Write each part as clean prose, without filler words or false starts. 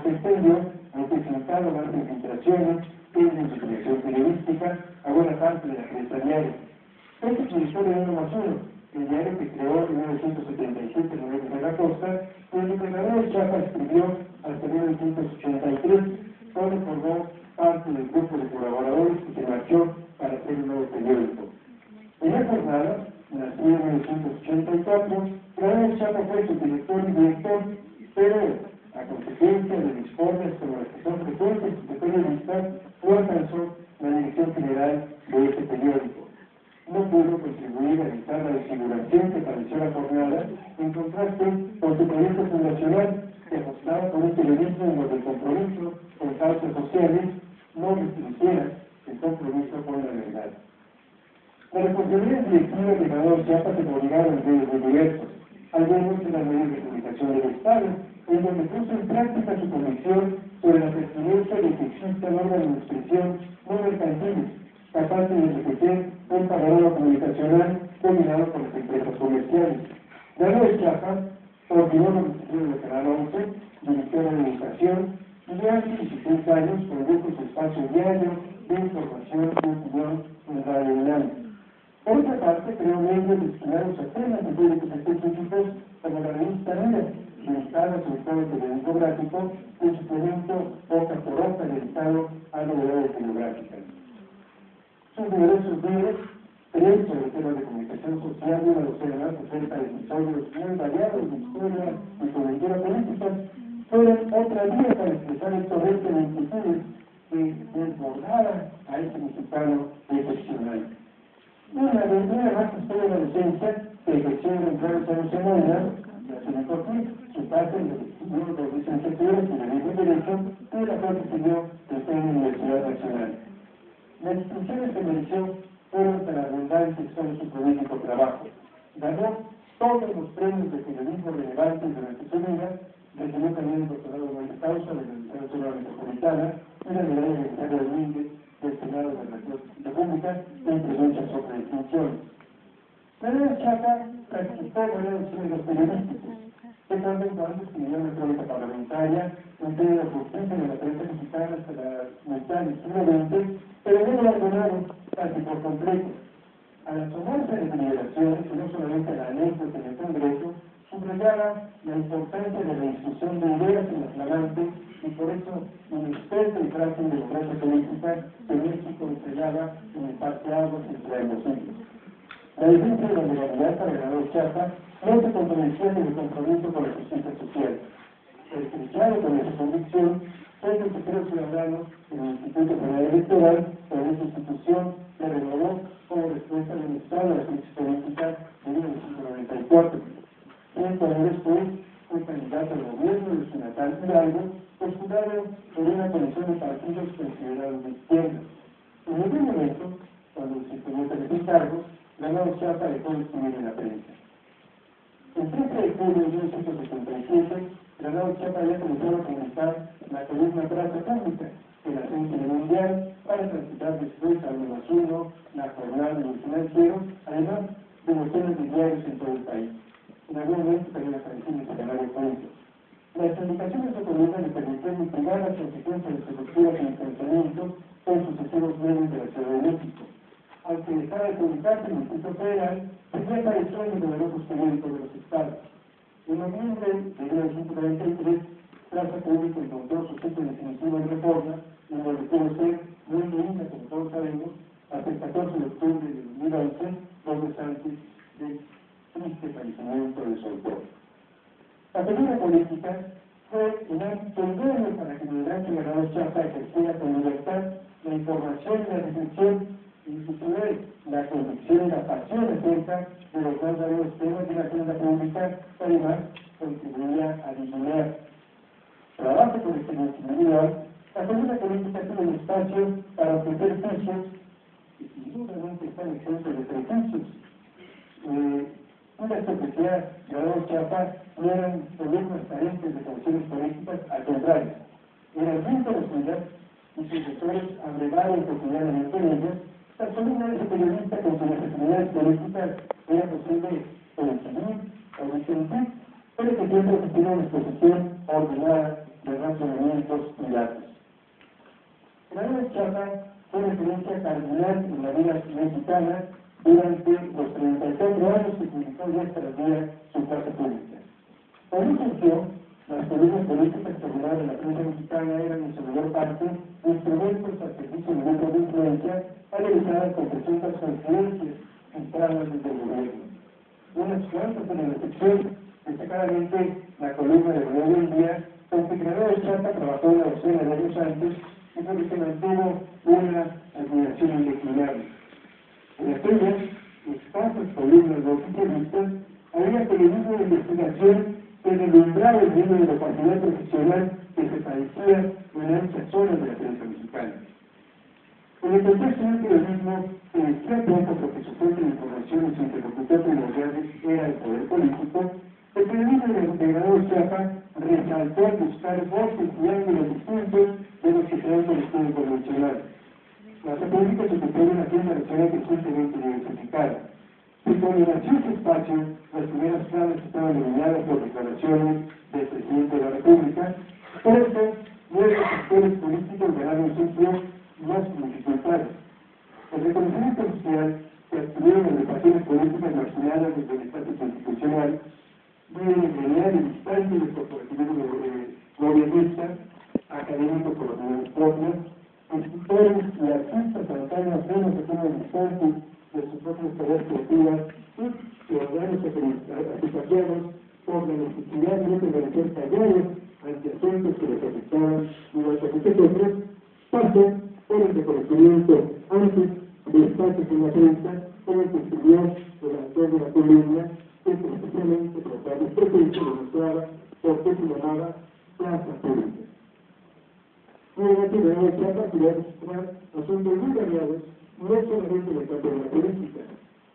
que extendió han presentado más infiltraciones, tienen su creación periodística a buena parte de la prensa diaria. Este es la historia de 1+1, el diario que creó en 1977 Miguel de la Costa, y el que Bernardo Chapa escribió hasta 1983, cuando formó parte del grupo de colaboradores que se marchó para hacer un nuevo periódico. En la jornada, nació en 1984, Bernardo Chapa fue su director y director, pero a consecuencia de discordias como las que son frecuentes de periodistas, no alcanzó la dirección general de este periódico. No pudo contribuir a evitar la desfiguración que padeció la jornada, en contraste con su proyecto fundacional, que apostaba por un periodismo en donde el compromiso con causas sociales no restringiera el compromiso con la verdad. Las responsabilidades directivas de Bernardo Chapa se obligaron en medios muy diversos. Algunos eran medios de comunicación del Estado, en donde puso en práctica su convicción sobre la pertinencia de que exista órganos de expresión no mercantiles, capaces de enriquecer un panorama comunicacional dominado por las empresas comerciales. Bernardo Chapa coordinó los ministerios de Canal 11, dirigió la educación y de hace 16 años condujo su espacio diario de información y opinión en Radio UNAM. Por otra parte, creó medios destinados a temas de públicos específicos como la revista Mira, dedicada sobre todo al periodismo gráfico, y su suplemento Hoja por Hoja dedicado a novedades demográficas. Sus numerosos libros, 3 sobre temas de comunicación social y una docena más acerca de episodios muy variados de historia y coyuntura política, fueron otra vía para expresar estos retos de inquietudes que desbordaban a este mexicano excepcional. Una más historia de la docencia que ejerció durante los años 90, ya se me cortó, su parte en los estudios de licenciatura en Periodismo y Derecho, y la cual recibió en la Universidad Nacional. Las distinciones que mereció fueron tan abundantes como su prolífico trabajo. Ganó todos los premios de periodismo relevantes durante su vida, recibió también el doctorado de causa de la Universidad Metropolitana y la medalla de Victoria Domínguez del Senado de la República, entre muchas otras distinciones. Bernardo Chapa practicó varios géneros periodísticos. De cuando en cuando escribió una crónica parlamentaria, un periodo fructífero de la prensa mexicana hasta la mitad del siglo XX, pero no lo abandonaron casi por completo. Al asomarse de deliberaciones, y no solamente la anécdota en el Congreso, subrayaba la importancia de la discusión de ideas en la flamante, y por eso un experto y frágil democracia política que México entregaba en el parteaguas entre ambos siglos. La defensa de la legalidad para Bernardo Chapa no se contradecía con el compromiso con la justicia social. Estrechado con esa convicción, fue consejero ciudadano en el Instituto Federal Electoral, pero esa institución se renovó como respuesta del Estado a la crisis política de 1994. 5 años después, fue candidato al gobierno de su natal Hidalgo, postulado por una coalición de partidos considerados de izquierda. En algún momento, cuando se implementan esos cargos, Bernardo Chapa dejó de escribir en la prensa. El 13 de julio de 1977, Bernardo Chapa había comenzado a publicar la columna Plaza Pública, en la Ciencia Mundial, para transitar después al 1+1, la Jornada y el Financiero, además de docenas de diarios en todo el país. En algún momento también apareció en el Secretario Cuentos. Las indicaciones de columna le permitieron mitigar las consecuencias de sus lecturas y pensamientos con sucesivos medios de la Ciudad de México. Aunque dejaba de publicarse en el Instituto Federal, ya apareció en numerosos periódicos de los estados. En noviembre de 1993, Plaza Pública encontró su sitio definitivo en Reforma, en donde pudo ser muy leída, como todos sabemos, hasta el 14 de octubre de 2011, 2 meses antes del triste fallecimiento de su autor. La figura política fue un ámbito idóneo para que el gran Bernardo Chapa ejerciera con libertad la información y la reflexión, inclusive la convicción y la pasión acerca de los más varios temas de la agenda pública, que además contribuía a diseñar. Trabajo por experiencia individual, la columna política tuvo un espacio para ofrecer juicios que sin duda no están exentos de prejuicios. Una especialidad de Bernardo Chapa no eran columnas carentes de condiciones políticas, al contrario, eran muy conocidas y sus lectores abrevaron cotidianamente en ellas. Las columnas de ese periodista con sus necesidades políticas era posible coincidir o disentir, pero que siempre existía una exposición ordenada de razonamientos y datos. Granado Chapa fue referencia cardinal en la vida mexicana durante los 34 años que publicó Días tras Día su casa pública. Cuando surgió, las columnas políticas que ordenaban la prensa mexicana eran en su mayor parte instrumentos al servicio de grupos de influencia analizadas con presuntas coincidencias filtradas desde el gobierno. Unas cuantas en la excepción, destacadamente la columna de Nuevo del Día, con que Granado Chapa trabajó una docena de años antes y por que se mantuvo una admiración indeclinable. En aquellas escasas columnas de oficialistas había periodismo de investigación que deslumbraba el nivel de la opacidad profesional que se padecía en anchas zonas de la prensa mexicana. En el contexto del periodismo, que decía poco porque su fuente de información y su interlocutor primordial era el poder político, el periodismo de Granado Chapa resaltó buscar voces y ángulos distintos de los que se dan con el estudio convencional. La República se ocupó de una tienda nacional recientemente diversificada. Y cuando nació ese espacio, las primeras planas estaban dominadas por declaraciones del presidente de la República. Por eso, nuevos sectores políticos ganaron un sitio más dificultades. El reconocimiento social que adquirieron las agrupaciones políticas marginadas desde el estatus institucional viene de generar el distante del corporativismo gobernista, académicos por opiniones propias, escritores y artistas trabajando apenas de forma distante de sus propias tareas creativas y ciudadanos aficionados por la necesidad de permanecer callados ante asuntos que les afectaban y los otros pasan por el reconocimiento antes de espacios en la prensa en el que escribió el autor de la columna que precisamente trataba de presencia demostraba por qué se llamaba plaza pública. Nuevamente Granado Chapa quería registrar asuntos muy variados, no solamente en el campo de la política.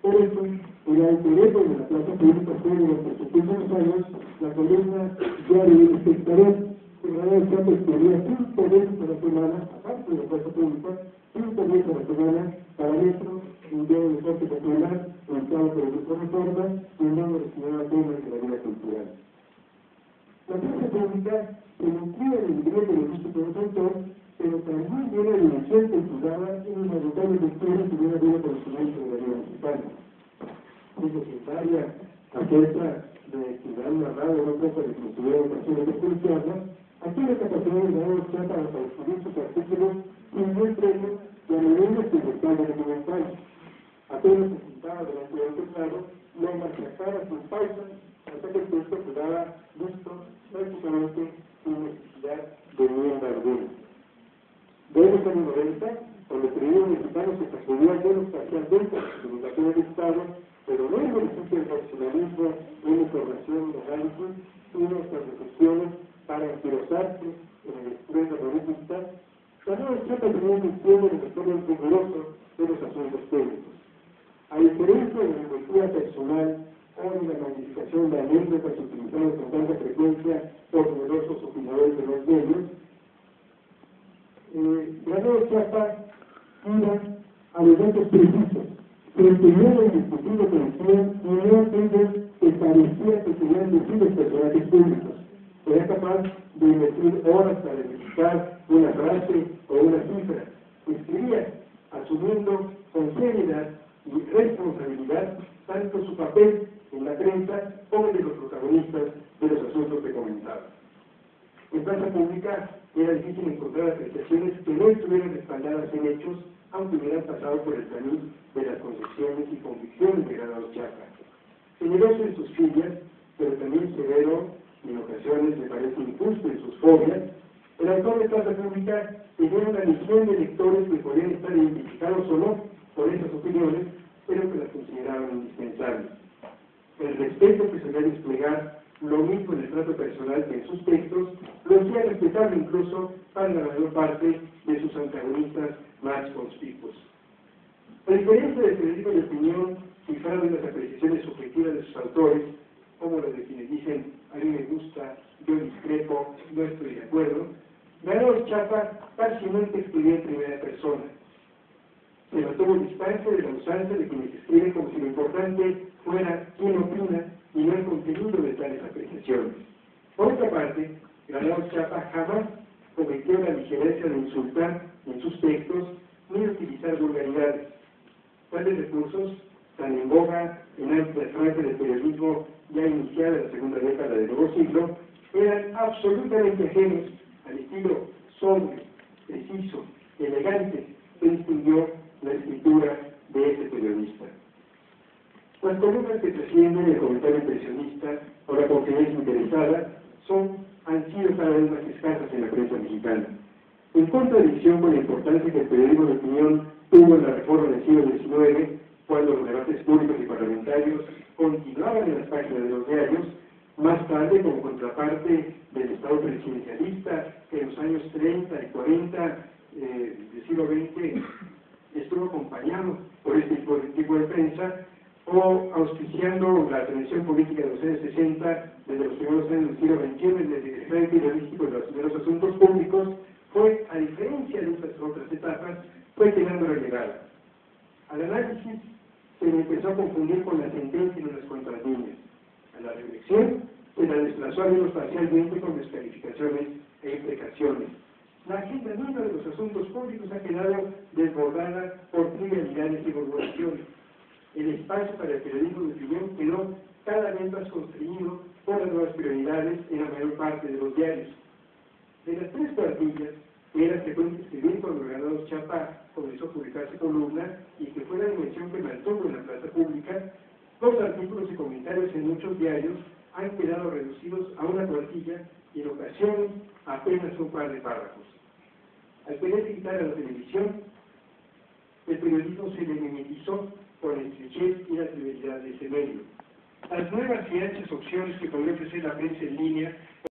Por eso, el alter ego de la plaza pública fue durante sus últimos años la columna Diario del Espectador, que Granado Chapa escribía 5 veces a la semana, aparte de la plaza pública, 5 veces a la semana para Metro, un diario de corte popular, lanzado por el Grupo Reforma, y un nuevo destinado a temas de la vida cultural. La plaza pública se nuclea en el nivel de los discípulos del autor, pero también viene la dimensión culturada en una notable lectura y una buena conocimiento de la vida mexicana. Es necesaria acerca de estudiar narrado un poco de cultura de ocasiones de cristiana, aquí la capacidad de Granado Chapa para escribir sus artículos sin buen premio y a nivel de respaldo documental. Apenas se sentaba delante del teclado, lo machacara sin pausa, hasta que el texto quedaba listo prácticamente sin necesidad de enmienda alguna. De los años 90, cuando el periodismo mexicano se sacudía menos parcialmente a las comunicaciones del Estado, pero no en beneficio del profesionalismo, en información y análisis, sino estas reflexiones para enquilosarse en el estrés terrorista, Granado Chapa tenía un sistema de retorno riguroso de los asuntos públicos. A diferencia de la investigación personal o de la magnificación de anécdotas utilizadas con tanta frecuencia por numerosos opinadores de los medios, Granado Chapa iba a los datos precisos, pero primero el discutido que decían y no aquellos que parecía que querían decir los personajes públicos. Era capaz de invertir horas para verificar una frase o una cifra. Escribía, asumiendo con seriedad y responsabilidad tanto su papel en la prensa como el de los protagonistas de los asuntos que comentaba. En plaza pública era difícil encontrar apreciaciones que no estuvieran respaldadas en hechos, aunque hubieran pasado por el camino de las concepciones y convicciones de Granado Chapa. Generoso en sus filias, pero también severo, y en ocasiones me parece injusto en sus fobias, el autor de plaza pública tenía una legión de lectores que podían estar identificados o no por esas opiniones, pero que las consideraban indispensables. El respeto que se debe desplegar, lo mismo en el trato personal que en sus textos, lo hacía respetable incluso para la mayor parte de sus antagonistas más conspicuos. A diferencia del periodismo de opinión, cifrado en las apreciaciones subjetivas de sus autores, como las de quienes dicen, a mí me gusta, yo discrepo, no estoy de acuerdo, Granado Chapa parcialmente escribía en primera persona. Se mantuvo distancia de la usanza de quienes escriben como si lo importante fuera quién opina y no el contenido de tales apreciaciones. Por otra parte, Granados Chapa jamás cometió la ligereza de insultar en sus textos ni de utilizar vulgaridades. Tales recursos, tan en boga en amplia franja del periodismo ya iniciada en la segunda década del nuevo siglo, eran absolutamente ajenos al estilo sobrio, preciso, elegante que distinguió la escritura de este periodista. Las columnas que trascienden el comentario impresionista o la confidencia interesada han sido cada vez más escasas en la prensa mexicana. En contradicción con la importancia que el periodismo de opinión tuvo en la reforma del siglo XIX, cuando los debates públicos y parlamentarios continuaban en las páginas de los diarios, más tarde, como contraparte del Estado presidencialista, que en los años 30 y 40 del siglo XX estuvo acompañado por este tipo de prensa, o auspiciando la televisión política de los años 60, desde los primeros años del siglo XXI, desde el secretario periodístico de los primeros asuntos públicos, fue, a diferencia de estas otras etapas, fue quedando relegada. Al análisis se le empezó a confundir con la sentencia en unas cuantas líneas. A la reflexión se la desplazó al menos parcialmente con descalificaciones e imprecaciones. La agenda misma de los asuntos públicos ha quedado desbordada por trivialidades y murmuraciones. El espacio para el periodismo de opinión quedó cada vez más constreñido por las nuevas prioridades en la mayor parte de los diarios. De las tres cuartillas, que era frecuente escribir cuando Granados Chapa comenzó a publicarse columna y que fue la dimensión que mantuvo en la plaza pública, los artículos y comentarios en muchos diarios han quedado reducidos a una cuartilla y en ocasiones apenas un par de párrafos. Al querer quitar a la televisión, el periodismo se le mimetizó por la estrechez y la trivialidad de ese medio. Las nuevas y anchas opciones que podría ofrecer la prensa en línea